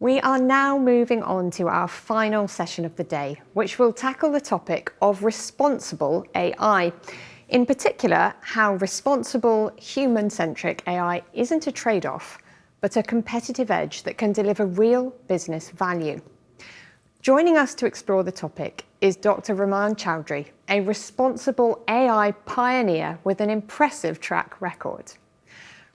We are now moving on to our final session of the day, which will tackle the topic of responsible AI. In particular, how responsible, human-centric AI isn't a trade-off, but a competitive edge that can deliver real business value. Joining us to explore the topic is Dr. Rumman Chowdhury, a responsible AI pioneer with an impressive track record.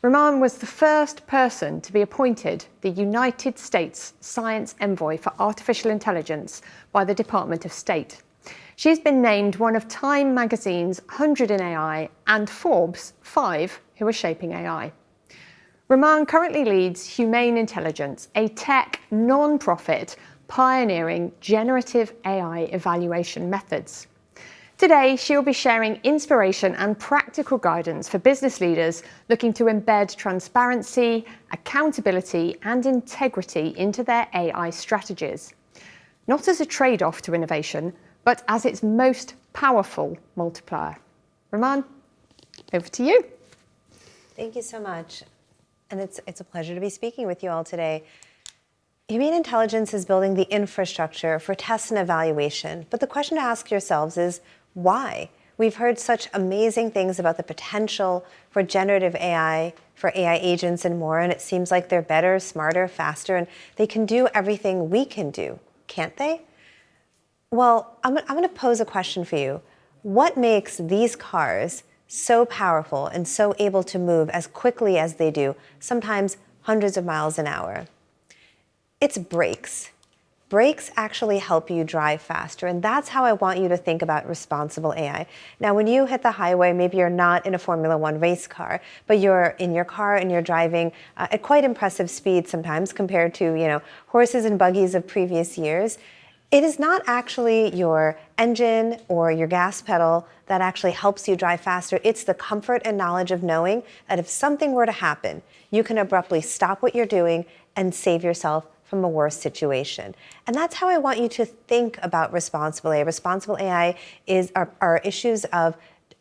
Rumman was the first person to be appointed the United States Science Envoy for Artificial Intelligence by the Department of State. She's been named one of Time magazine's 100 in AI and Forbes 5 who are shaping AI. Rumman currently leads Humane Intelligence, a tech non-profit pioneering generative AI evaluation methods. Today, she'll be sharing inspiration and practical guidance for business leaders looking to embed transparency, accountability, and integrity into their AI strategies. Not as a trade-off to innovation, but as its most powerful multiplier. Rumman, over to you. Thank you so much. And it's a pleasure to be speaking with you all today. Humane Intelligence is building the infrastructure for test and evaluation, but the question to ask yourselves is, why? We've heard such amazing things about the potential for generative AI, for AI agents and more, and it seems like they're better, smarter, faster, and they can do everything we can do, can't they? Well, I'm going to pose a question for you. What makes these cars so powerful and so able to move as quickly as they do, sometimes hundreds of miles an hour? It's brakes. Brakes actually help you drive faster, and that's how I want you to think about responsible AI. Now, when you hit the highway, maybe you're not in a Formula One race car, but you're in your car and you're driving at quite impressive speed sometimes compared to, horses and buggies of previous years. It is not actually your engine or your gas pedal that actually helps you drive faster. It's the comfort and knowledge of knowing that if something were to happen, you can abruptly stop what you're doing and save yourself from a worse situation. And that's how I want you to think about responsible AI. Responsible AI are issues of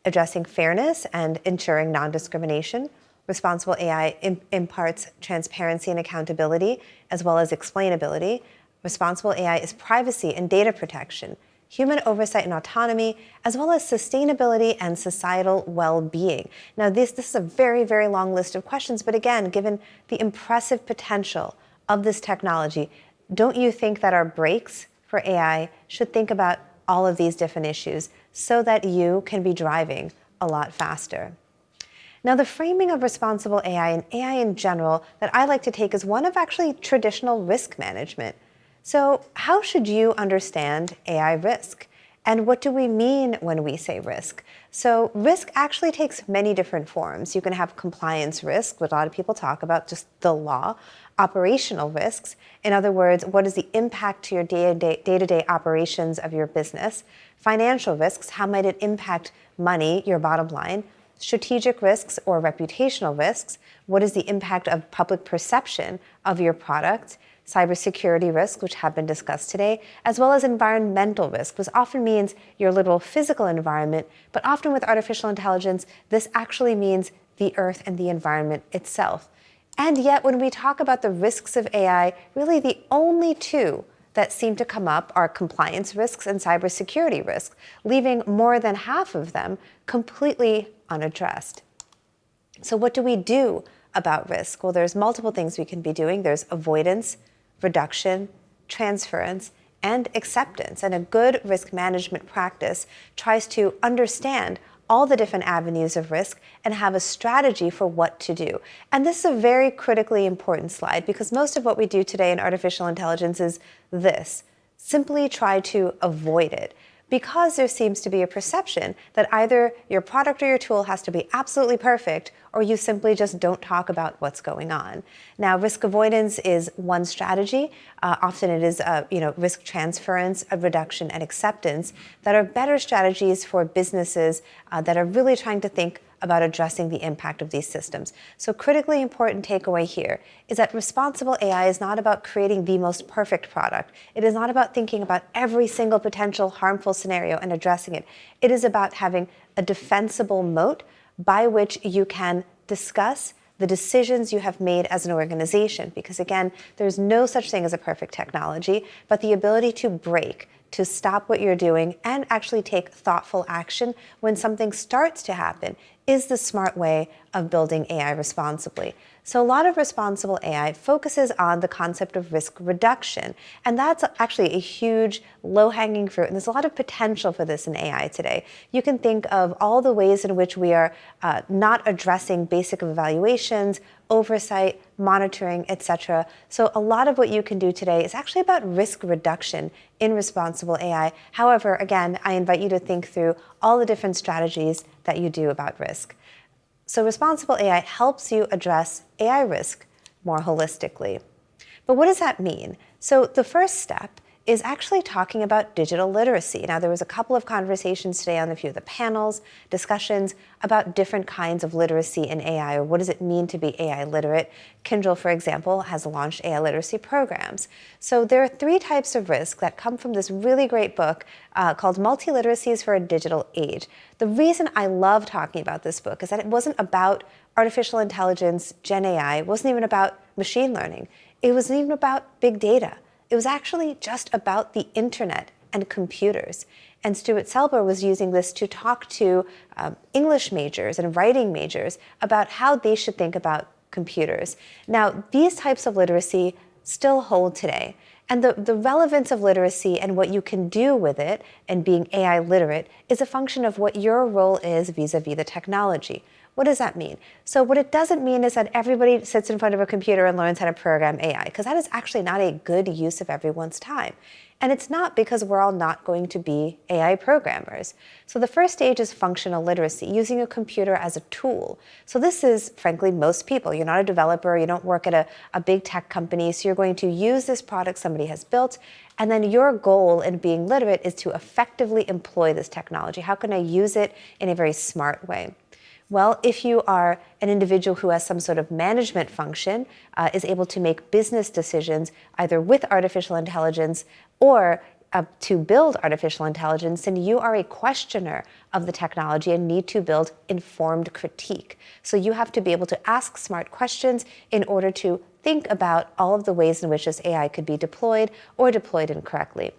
addressing fairness and ensuring non-discrimination. Responsible AI imparts transparency and accountability, as well as explainability. Responsible AI is privacy and data protection, human oversight and autonomy, as well as sustainability and societal well-being. Now, this is a very, very long list of questions, but again, given the impressive potential of this technology, don't you think that our brakes for AI should think about all of these different issues so that you can be driving a lot faster? Now, the framing of responsible AI and AI in general that I like to take is one of actually traditional risk management. So how should you understand AI risk? And what do we mean when we say risk? So risk actually takes many different forms. You can have compliance risk, what a lot of people talk about, just the law. Operational risks, in other words, what is the impact to your day-to-day operations of your business? Financial risks, how might it impact money, your bottom line? Strategic risks or reputational risks, what is the impact of public perception of your product? Cybersecurity risks, which have been discussed today, as well as environmental risk, which often means your literal physical environment, but often with artificial intelligence, this actually means the earth and the environment itself. And yet, when we talk about the risks of AI, really the only two that seem to come up are compliance risks and cybersecurity risks, leaving more than half of them completely unaddressed. So what do we do about risk? Well, there's multiple things we can be doing. There's avoidance, reduction, transference, and acceptance. And a good risk management practice tries to understand all the different avenues of risk and have a strategy for what to do. And this is a very critically important slide because most of what we do today in artificial intelligence is this: simply try to avoid it. Because there seems to be a perception that either your product or your tool has to be absolutely perfect or you simply just don't talk about what's going on. Now, risk avoidance is one strategy. Often it is risk transference, reduction, and acceptance that are better strategies for businesses that are really trying to think about addressing the impact of these systems. So critically important takeaway here is that responsible AI is not about creating the most perfect product. It is not about thinking about every single potential harmful scenario and addressing it. It is about having a defensible moat by which you can discuss the decisions you have made as an organization. Because again, there's no such thing as a perfect technology, but the ability to break, to stop what you're doing and actually take thoughtful action when something starts to happen is the smart way of building AI responsibly. So a lot of responsible AI focuses on the concept of risk reduction, and that's actually a huge low-hanging fruit, and there's a lot of potential for this in AI today. You can think of all the ways in which we are not addressing basic evaluations, oversight, monitoring, etc. So a lot of what you can do today is actually about risk reduction in responsible AI. However, again, I invite you to think through all the different strategies that you do about risk. So responsible AI helps you address AI risk more holistically. But what does that mean? So the first step is actually talking about digital literacy. Now, there was a couple of conversations today on a few of the panels, discussions about different kinds of literacy in AI, or what does it mean to be AI literate. Kyndryl, for example, has launched AI literacy programs. So there are 3 types of risk that come from this really great book called Multiliteracies for a Digital Age. The reason I love talking about this book is that it wasn't about artificial intelligence, Gen AI, it wasn't even about machine learning. It wasn't even about big data. It was actually just about the internet and computers. And Stuart Selber was using this to talk to English majors and writing majors about how they should think about computers. Now, these types of literacy still hold today. And the relevance of literacy and what you can do with it and being AI literate is a function of what your role is vis-a-vis the technology. What does that mean? So what it doesn't mean is that everybody sits in front of a computer and learns how to program AI, because that is actually not a good use of everyone's time. And it's not because we're all not going to be AI programmers. So the first stage is functional literacy, using a computer as a tool. So this is, frankly, most people. You're not a developer, you don't work at a big tech company, so you're going to use this product somebody has built, and then your goal in being literate is to effectively employ this technology. How can I use it in a very smart way? Well, if you are an individual who has some sort of management function, is able to make business decisions either with artificial intelligence or to build artificial intelligence, then you are a questioner of the technology and need to build informed critique. So you have to be able to ask smart questions in order to think about all of the ways in which this AI could be deployed or deployed incorrectly.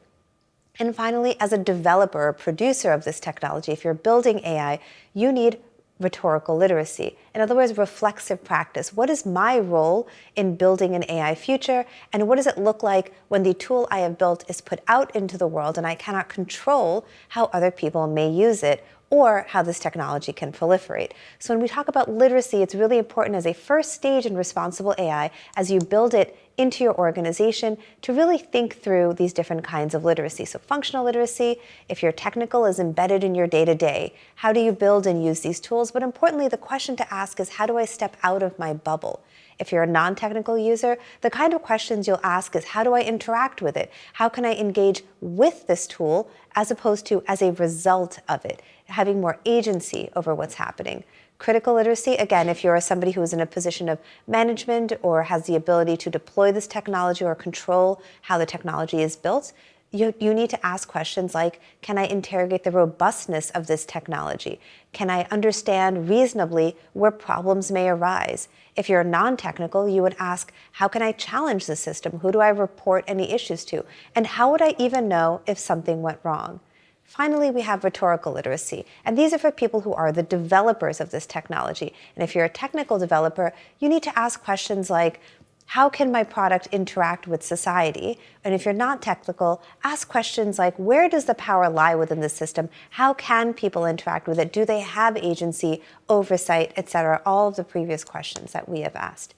And finally, as a developer or producer of this technology, if you're building AI, you need rhetorical literacy. In other words, reflexive practice. What is my role in building an AI future? And what does it look like when the tool I have built is put out into the world and I cannot control how other people may use it or how this technology can proliferate? So when we talk about literacy, it's really important as a first stage in responsible AI, as you build it into your organization, to really think through these different kinds of literacy. So functional literacy, if your technical is embedded in your day-to-day, how do you build and use these tools? But importantly, the question to ask is, how do I step out of my bubble? If you're a non-technical user, the kind of questions you'll ask is, how do I interact with it? How can I engage with this tool as opposed to as a result of it, having more agency over what's happening? Critical literacy, again, if you're somebody who is in a position of management or has the ability to deploy this technology or control how the technology is built, you need to ask questions like, can I interrogate the robustness of this technology? Can I understand reasonably where problems may arise? If you're non-technical, you would ask, how can I challenge the system? Who do I report any issues to? And how would I even know if something went wrong? Finally, we have rhetorical literacy, and these are for people who are the developers of this technology. And if you're a technical developer, you need to ask questions like, how can my product interact with society? And if you're not technical, ask questions like, where does the power lie within the system? How can people interact with it? Do they have agency, oversight, etc.? All of the previous questions that we have asked.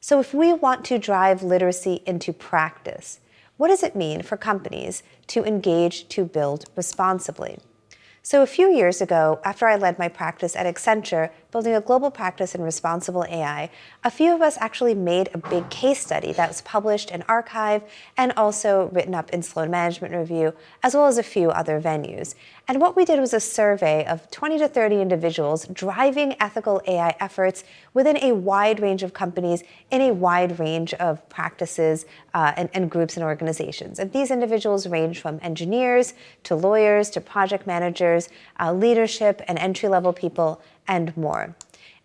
So if we want to drive literacy into practice, what does it mean for companies to engage to build responsibly? So a few years ago, after I led my practice at Accenture, building a global practice in responsible AI, a few of us actually made a big case study that was published in Archive and also written up in Sloan Management Review, as well as a few other venues. And what we did was a survey of 20 to 30 individuals driving ethical AI efforts within a wide range of companies in a wide range of practices and groups and organizations. And these individuals range from engineers to lawyers to project managers, leadership and entry-level people, and more.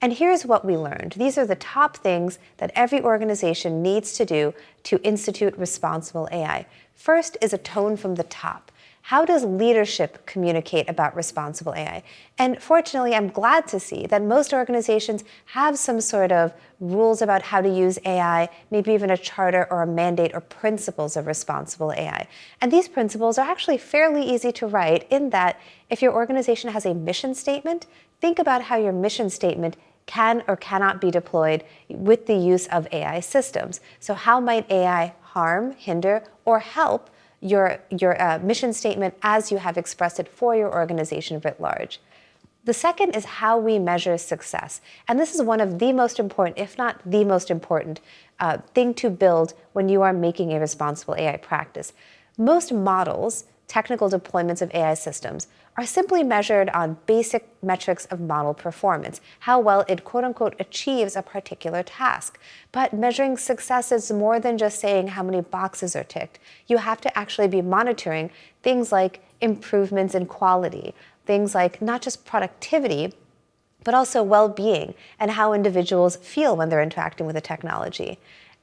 And here's what we learned. These are the top things that every organization needs to do to institute responsible AI. First is a tone from the top. How does leadership communicate about responsible AI? And fortunately, I'm glad to see that most organizations have some sort of rules about how to use AI, maybe even a charter or a mandate or principles of responsible AI. And these principles are actually fairly easy to write in that if your organization has a mission statement, think about how your mission statement can or cannot be deployed with the use of AI systems. So how might AI harm, hinder, or help your mission statement as you have expressed it for your organization writ large? The second is how we measure success. And this is one of the most important, if not the most important, thing to build when you are making a responsible AI practice. Most models, technical deployments of AI systems, are simply measured on basic metrics of model performance, how well it quote-unquote achieves a particular task. But measuring success is more than just saying how many boxes are ticked. You have to actually be monitoring things like improvements in quality, things like not just productivity, but also well-being and how individuals feel when they're interacting with the technology.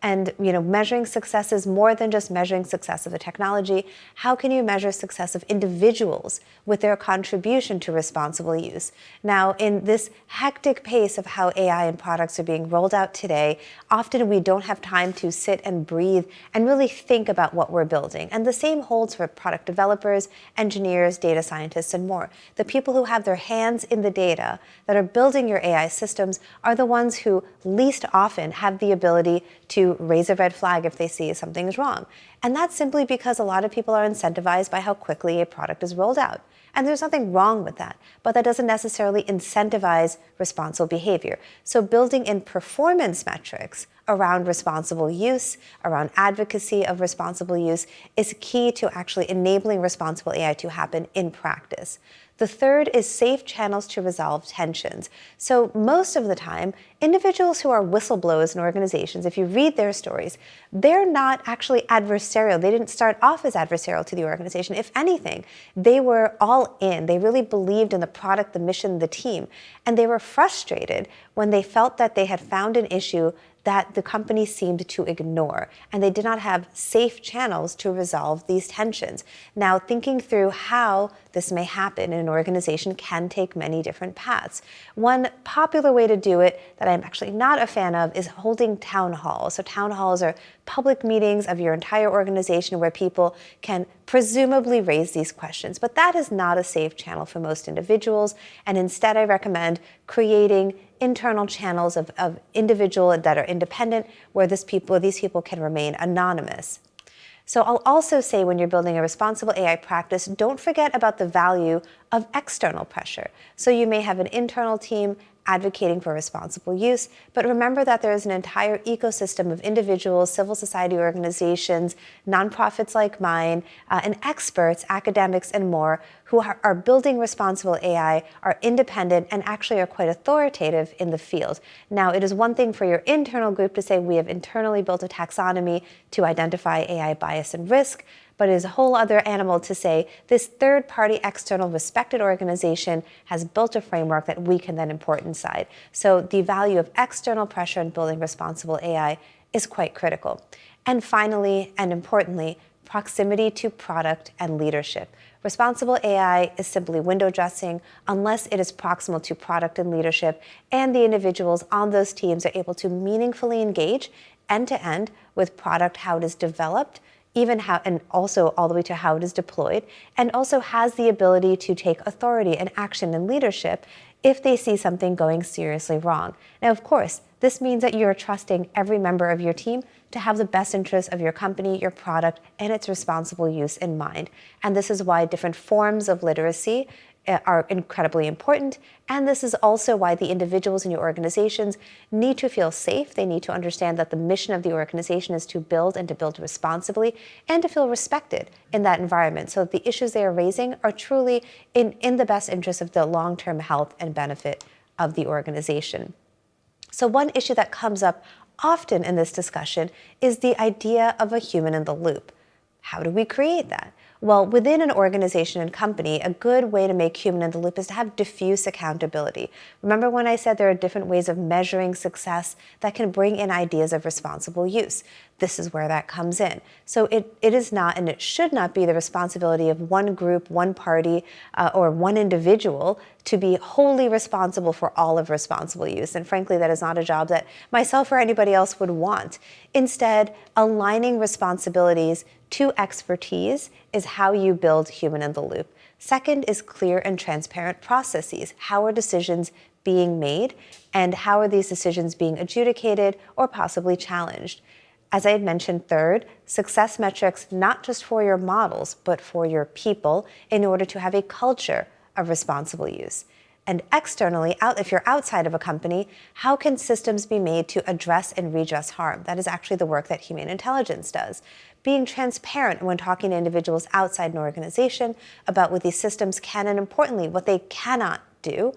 And measuring success is more than just measuring success of a technology. How can you measure success of individuals with their contribution to responsible use? Now, in this hectic pace of how AI and products are being rolled out today, often we don't have time to sit and breathe and really think about what we're building. And the same holds for product developers, engineers, data scientists, and more. The people who have their hands in the data that are building your AI systems are the ones who least often have the ability to raise a red flag if they see something is wrong. And that's simply because a lot of people are incentivized by how quickly a product is rolled out. And there's nothing wrong with that, but that doesn't necessarily incentivize responsible behavior. So building in performance metrics around responsible use, around advocacy of responsible use, is key to actually enabling responsible AI to happen in practice. The third is safe channels to resolve tensions. So most of the time, individuals who are whistleblowers in organizations, if you read their stories, they're not actually adversarial. They didn't start off as adversarial to the organization. If anything, they were all in. They really believed in the product, the mission, the team. And they were frustrated when they felt that they had found an issue that the company seemed to ignore, and they did not have safe channels to resolve these tensions. Now, thinking through how this may happen in an organization can take many different paths. One popular way to do it that I'm actually not a fan of is holding town halls. So town halls are public meetings of your entire organization where people can presumably raise these questions, but that is not a safe channel for most individuals, and instead I recommend creating internal channels of individual that are independent where these people can remain anonymous. So I'll also say when you're building a responsible AI practice, don't forget about the value of external pressure. So you may have an internal team advocating for responsible use, but remember that there is an entire ecosystem of individuals, civil society organizations, nonprofits like mine, and experts, academics, and more who are building responsible AI, are independent, and actually are quite authoritative in the field. Now, it is one thing for your internal group to say we have internally built a taxonomy to identify AI bias and risk, but it is a whole other animal to say this third-party external respected organization has built a framework that we can then import inside. So the value of external pressure in building responsible AI is quite critical. And finally, and importantly, proximity to product and leadership. Responsible AI is simply window dressing unless it is proximal to product and leadership, and the individuals on those teams are able to meaningfully engage end-to-end with product, how it is developed, even how, and also all the way to how it is deployed, and also has the ability to take authority and action and leadership if they see something going seriously wrong. Now, of course, this means that you're trusting every member of your team to have the best interests of your company, your product, and its responsible use in mind. And this is why different forms of literacy are incredibly important. And this is also why the individuals in your organizations need to feel safe. They need to understand that the mission of the organization is to build and to build responsibly and to feel respected in that environment so that the issues they are raising are truly in the best interest of the long-term health and benefit of the organization. So one issue that comes up often in this discussion is the idea of a human in the loop. How do we create that? Well, within an organization and company, a good way to make human in the loop is to have diffuse accountability. Remember when I said there are different ways of measuring success that can bring in ideas of responsible use? This is where that comes in. So it is not, and it should not be, the responsibility of one group, one party, or one individual to be wholly responsible for all of responsible use. And frankly, that is not a job that myself or anybody else would want. Instead, aligning responsibilities to expertise is how you build human in the loop. Second is clear and transparent processes. How are decisions being made, and how are these decisions being adjudicated or possibly challenged? As I had mentioned, third, success metrics not just for your models, but for your people in order to have a culture of responsible use. And externally, if you're outside of a company, how can systems be made to address and redress harm? That is actually the work that Humane Intelligence does. Being transparent when talking to individuals outside an organization about what these systems can, and importantly, what they cannot do.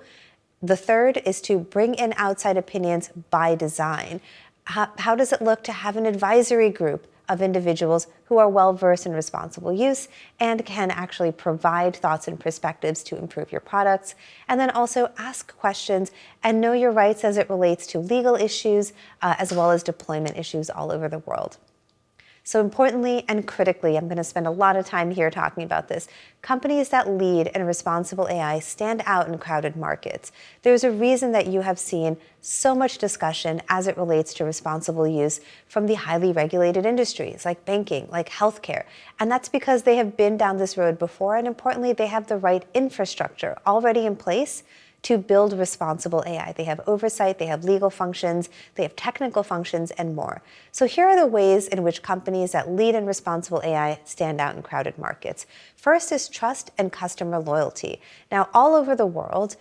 The third is to bring in outside opinions by design. How does it look to have an advisory group of individuals who are well-versed in responsible use and can actually provide thoughts and perspectives to improve your products? And then also ask questions and know your rights as it relates to legal issues, as well as deployment issues all over the world. So importantly and critically, I'm going to spend a lot of time here talking about this. Companies that lead in responsible AI stand out in crowded markets. There's a reason that you have seen so much discussion as it relates to responsible use from the highly regulated industries like banking, like healthcare. And that's because they have been down this road before, and importantly, they have the right infrastructure already in place to build responsible AI. They have oversight, they have legal functions, they have technical functions, and more. So here are the ways in which companies that lead in responsible AI stand out in crowded markets. First is trust and customer loyalty. Now, all over the world,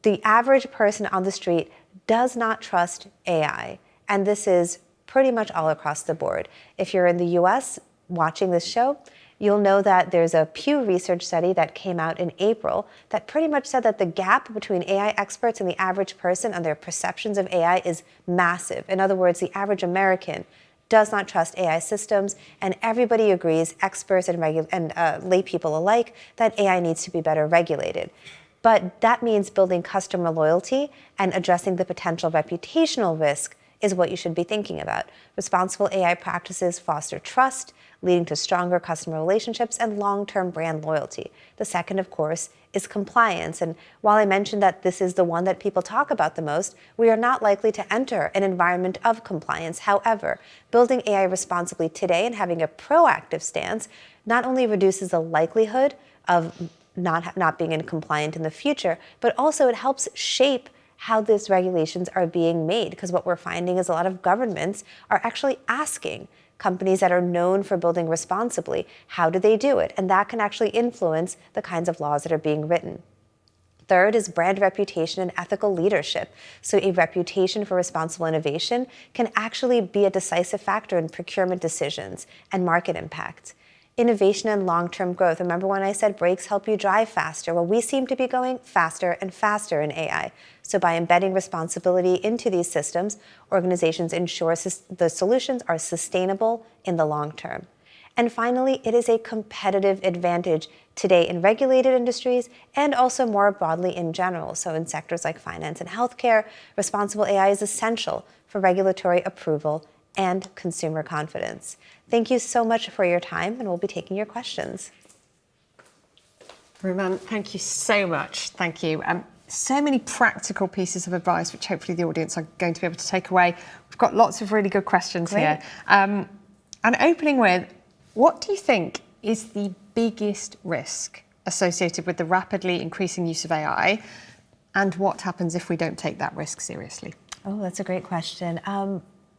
the average person on the street does not trust AI, and this is pretty much all across the board. If you're in the US watching this show, you'll know that there's a Pew Research study that came out in April that pretty much said that the gap between AI experts and the average person on their perceptions of AI is massive. In other words, the average American does not trust AI systems, and everybody agrees, experts and lay people alike, that AI needs to be better regulated. But that means building customer loyalty and addressing the potential reputational risk is what you should be thinking about. Responsible AI practices foster trust, leading to stronger customer relationships and long-term brand loyalty. The second, of course, is compliance. And while I mentioned that this is the one that people talk about the most, we are not likely to enter an environment of compliance. However, building AI responsibly today and having a proactive stance not only reduces the likelihood of not being compliant in the future, but also it helps shape how these regulations are being made. Because what we're finding is a lot of governments are actually asking companies that are known for building responsibly, how do they do it? And that can actually influence the kinds of laws that are being written. Third is brand reputation and ethical leadership. So a reputation for responsible innovation can actually be a decisive factor in procurement decisions and market impact. Innovation and long-term growth. Remember when I said brakes help you drive faster? Well, we seem to be going faster and faster in AI. So by embedding responsibility into these systems, organizations ensure the solutions are sustainable in the long term. And finally, it is a competitive advantage today in regulated industries and also more broadly in general. So in sectors like finance and healthcare, responsible AI is essential for regulatory approval and consumer confidence. Thank you so much for your time, and we'll be taking your questions. Rumman, thank you so much. Thank you. So many practical pieces of advice, which hopefully the audience are going to be able to take away. We've got lots of really good questions here. And opening with, what do you think is the biggest risk associated with the rapidly increasing use of AI, and what happens if we don't take that risk seriously? Oh, that's a great question.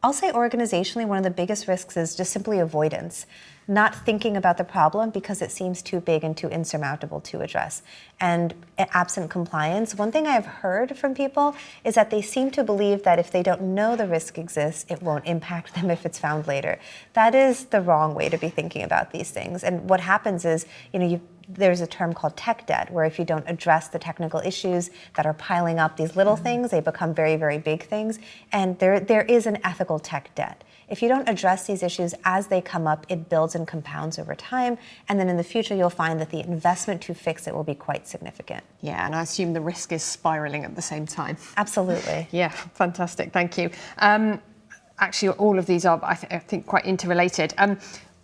I'll say organizationally, one of the biggest risks is just simply avoidance, not thinking about the problem because it seems too big and too insurmountable to address. And absent compliance, one thing I've heard from people is that they seem to believe that if they don't know the risk exists, it won't impact them if it's found later. That is the wrong way to be thinking about these things. And what happens is, there's a term called tech debt, where if you don't address the technical issues that are piling up these little things, they become very, very big things. And there is an ethical tech debt. If you don't address these issues as they come up, it builds and compounds over time. And then in the future, you'll find that the investment to fix it will be quite significant. Yeah, and I assume the risk is spiraling at the same time. Absolutely. Yeah, fantastic. Thank you. Actually, all of these are, I think, quite interrelated.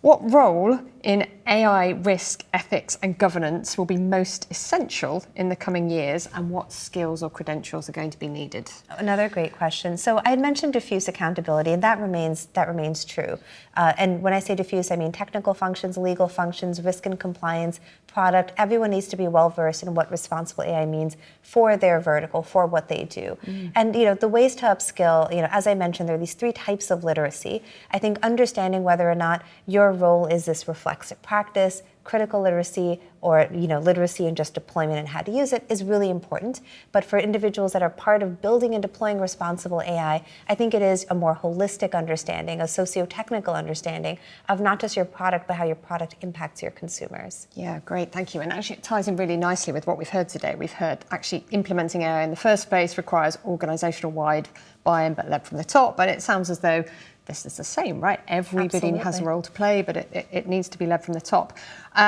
What role in AI risk, ethics and governance will be most essential in the coming years, and what skills or credentials are going to be needed? Another great question. So I had mentioned diffuse accountability, and that remains true. And when I say diffuse, I mean technical functions, legal functions, risk and compliance, product. Everyone needs to be well versed in what responsible AI means for their vertical, for what they do. And the ways to upskill, as I mentioned, there are these 3 types of literacy. I think understanding whether or not your role is this reflexive practice, critical literacy, or literacy in just deployment and how to use it is really important. But for individuals that are part of building and deploying responsible AI, I think it is a more holistic understanding, a socio-technical understanding of not just your product, but how your product impacts your consumers. Yeah, great, thank you. And actually it ties in really nicely with what we've heard today. We've heard actually implementing AI in the first place requires organisational-wide buy-in, but led from the top. But it sounds as though this is the same, right? Everybody Absolutely. has a role to play, but it needs to be led from the top.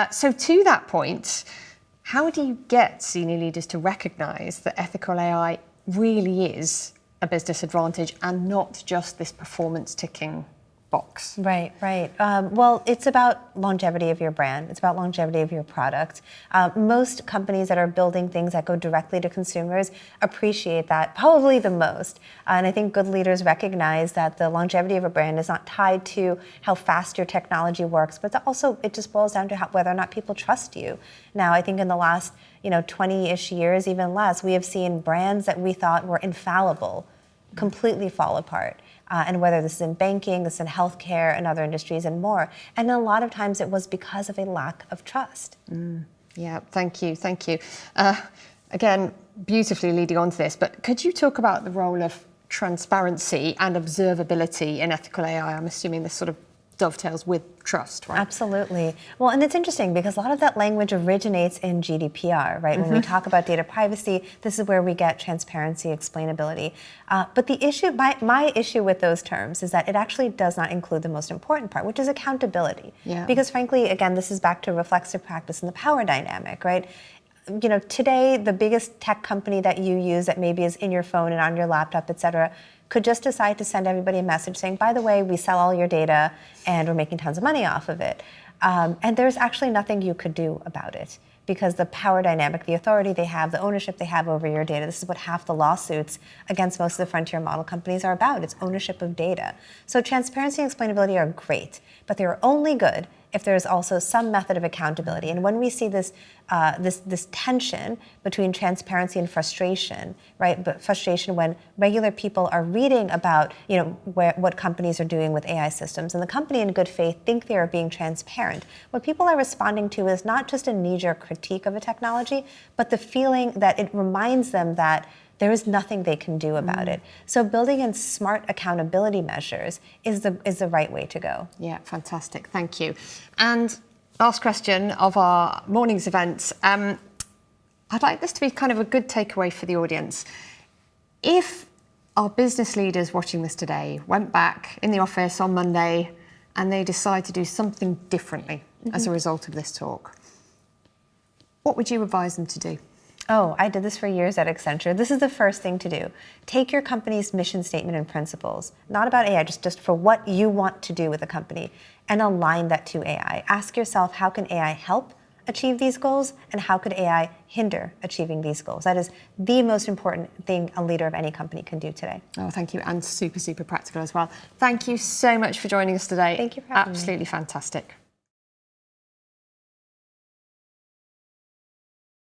So to that point, how do you get senior leaders to recognise that ethical AI really is a business advantage and not just this performance ticking box? Right. Well, it's about longevity of your brand. It's about longevity of your product. Most companies that are building things that go directly to consumers appreciate that probably the most. And I think good leaders recognize that the longevity of a brand is not tied to how fast your technology works, but also it just boils down to whether or not people trust you. Now, I think in the last 20-ish years, even less, we have seen brands that we thought were infallible completely fall apart. And whether this is in banking, this is in healthcare, and other industries, and more. And a lot of times it was because of a lack of trust. Yeah, thank you. Again, beautifully leading on to this, but could you talk about the role of transparency and observability in ethical AI? I'm assuming this sort of dovetails with trust, right? Absolutely. Well, and it's interesting because a lot of that language originates in GDPR, right? When we talk about data privacy, this is where we get transparency, explainability. But the issue, my issue with those terms is that it actually does not include the most important part, which is accountability. Yeah. Because frankly, again, this is back to reflexive practice and the power dynamic, right? Today, the biggest tech company that you use that maybe is in your phone and on your laptop, et cetera, could just decide to send everybody a message saying, by the way, we sell all your data and we're making tons of money off of it. And there's actually nothing you could do about it because the power dynamic, the authority they have, the ownership they have over your data, this is what half the lawsuits against most of the frontier model companies are about. It's ownership of data. So transparency and explainability are great, but they're only good if there's also some method of accountability. And when we see this tension between transparency and frustration, right? But frustration when regular people are reading about, what companies are doing with AI systems, and the company in good faith think they are being transparent. What people are responding to is not just a knee-jerk critique of a technology, but the feeling that it reminds them that there is nothing they can do about it. So building in smart accountability measures is the right way to go. Yeah, fantastic. Thank you. And last question of our morning's events. I'd like this to be kind of a good takeaway for the audience. If our business leaders watching this today went back in the office on Monday and they decide to do something differently as a result of this talk, what would you advise them to do? Oh, I did this for years at Accenture. This is the first thing to do. Take your company's mission statement and principles, not about AI, just for what you want to do with the company, and align that to AI. Ask yourself, how can AI help achieve these goals, and how could AI hinder achieving these goals? That is the most important thing a leader of any company can do today. Oh, thank you, and super, super practical as well. Thank you so much for joining us today. Thank you for having me. Absolutely fantastic.